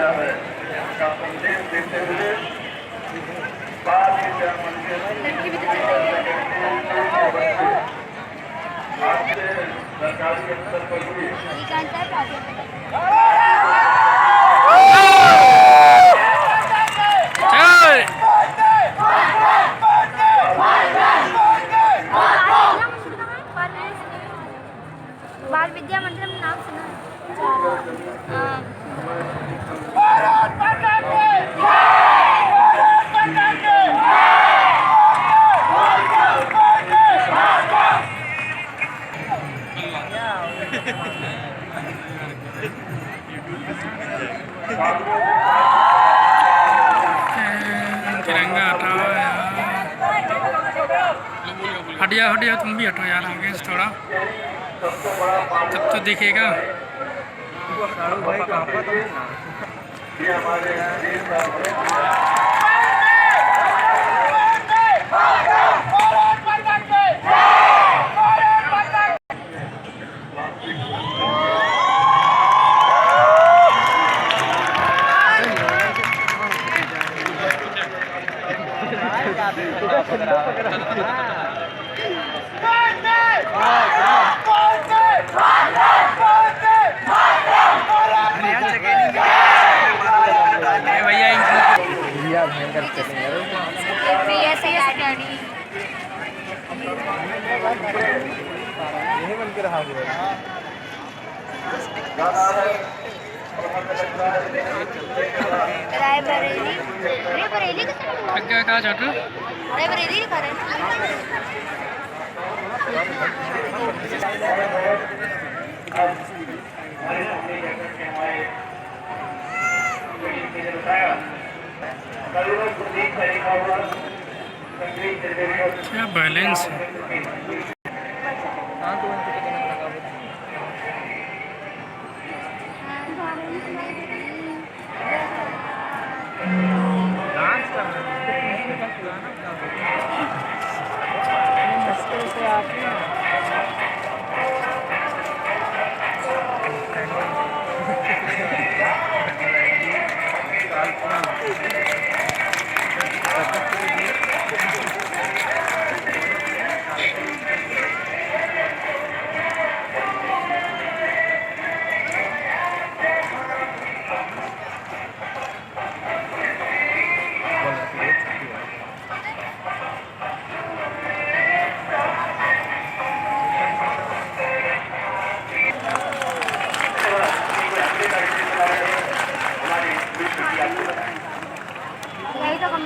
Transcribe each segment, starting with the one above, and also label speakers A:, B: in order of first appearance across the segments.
A: का संदेश देते हुए बाल विद्या मंदिर आज से सरकारी स्तर पर भी
B: बाल विद्या मंदिर में नाम सुना
C: तिरंगा हटाओ यार, हटिया हटिया, तुम भी हटो यार आगे से थोड़ा, तब तो दिखेगा।
A: यही बन के रहा
B: रायबरेली रायबरेली
C: क्या कहा चाहते हो?
B: रायबरेली कर रहे
C: क्या बैलेंस है।
B: मुश्किल से आती है। यही तो हम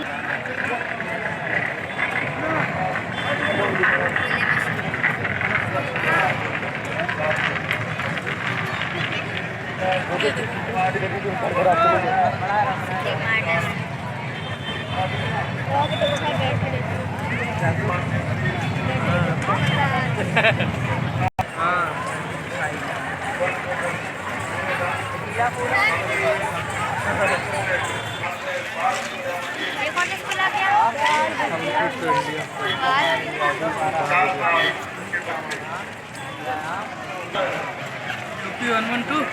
C: यूपी 112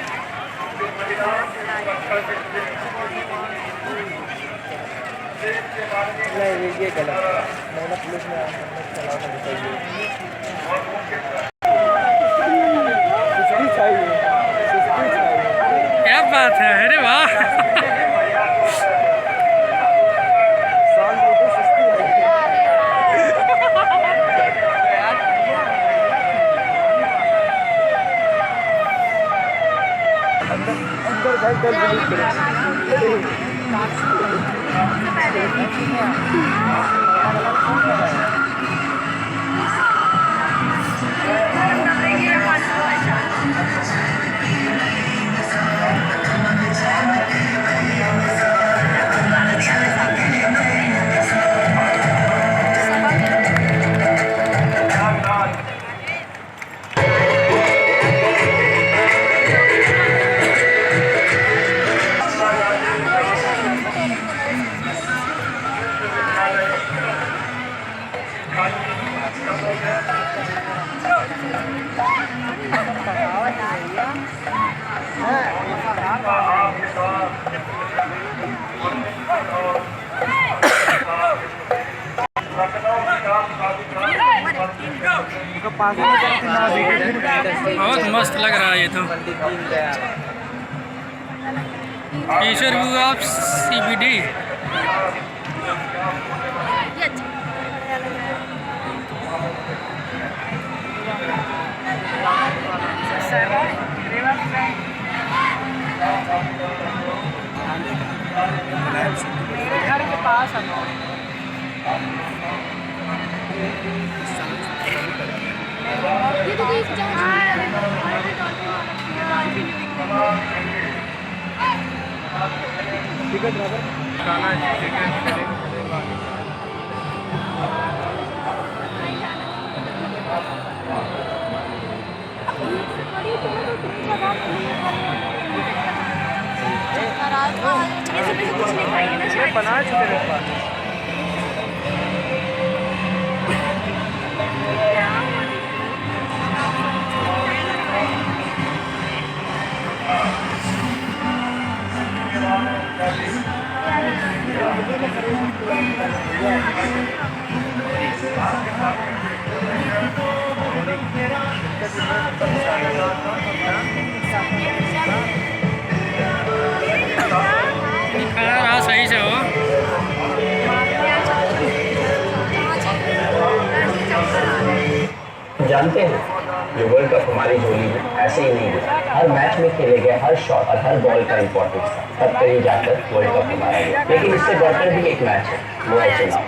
A: नहीं, ये गलत है। मैंने पुलिस में चलाओ ना बताइए। सुस्ती चाहिए, सुस्ती चाहिए।
C: क्या बात है, अरे वाह। बहुत मस्त लग रहा है ये तो। Future view of CBD।
B: मेरे घर के पास है। ये तो कोई
D: बना चुके मेरे पास।
C: खड़ा रहा सही से हो।
E: जानते हैं ये वर्ल्ड कप हमारी झोली में ऐसे ही नहीं गया। हर मैच में खेले गए हर शॉट और हर बॉल का इंपॉर्टेंस था, तब कहीं जाकर वर्ल्ड कप हमारा गया। लेकिन इससे बढ़कर भी एक मैच है, वो है चुनाव।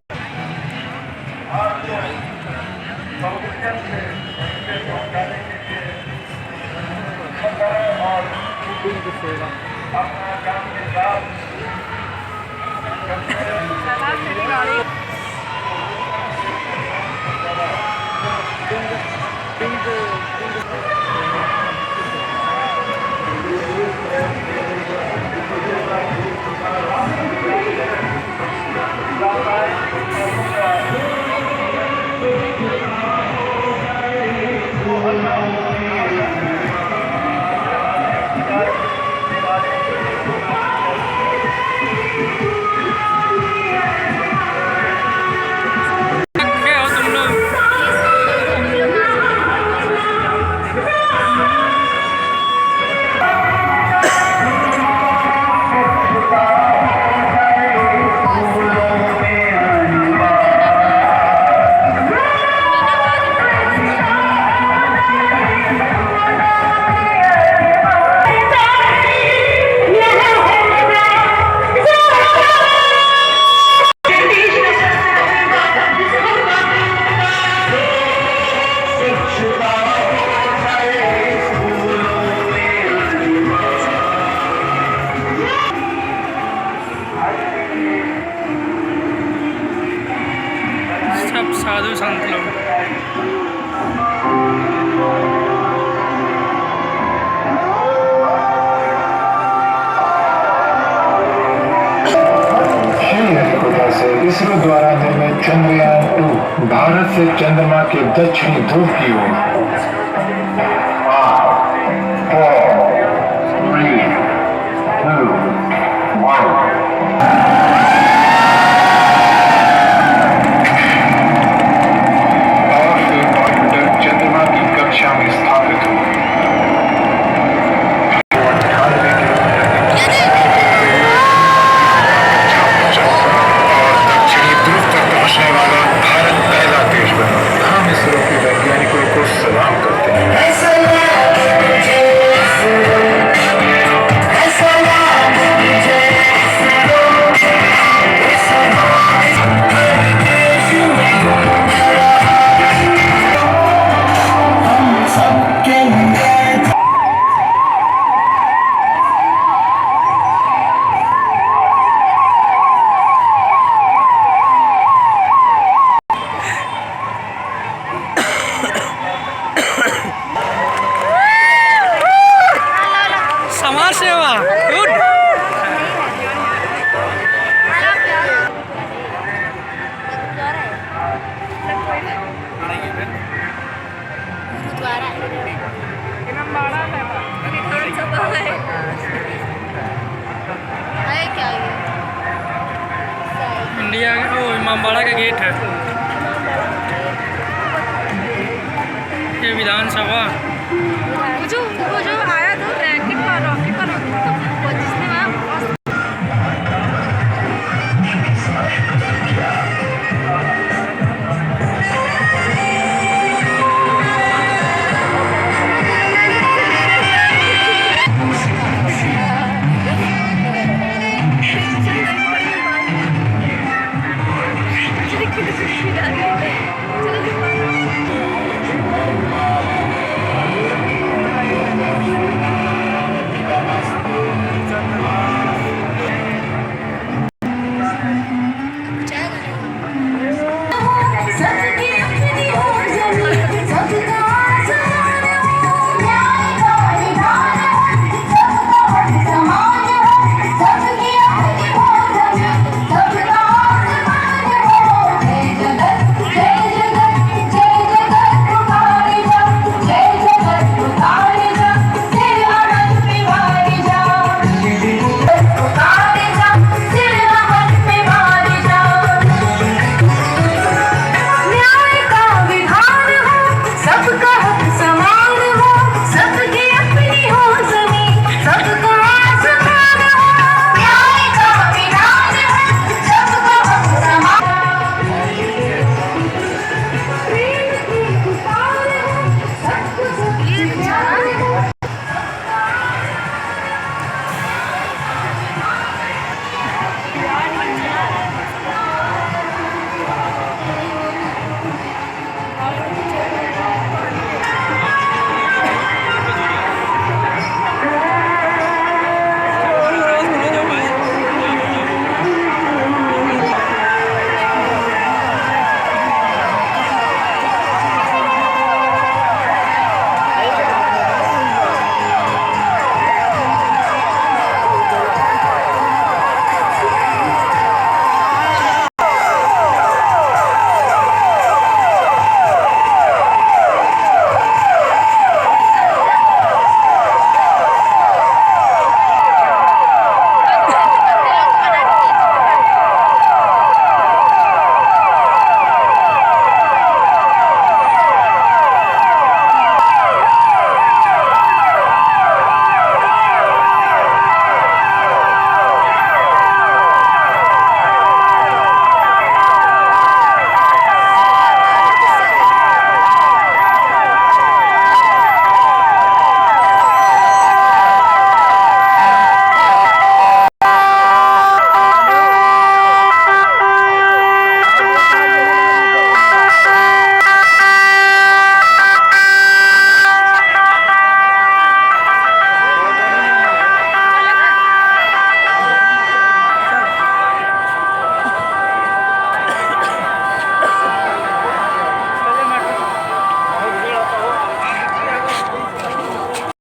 C: साधु संत लोग।
F: इसरो द्वारा निर्मित चंद्रयान 2 भारत से चंद्रमा के दक्षिणी ध्रुव की ओर
C: 'इंडिया' का वो इमामबाड़ा का गेट है। विधानसभा।
B: वो जो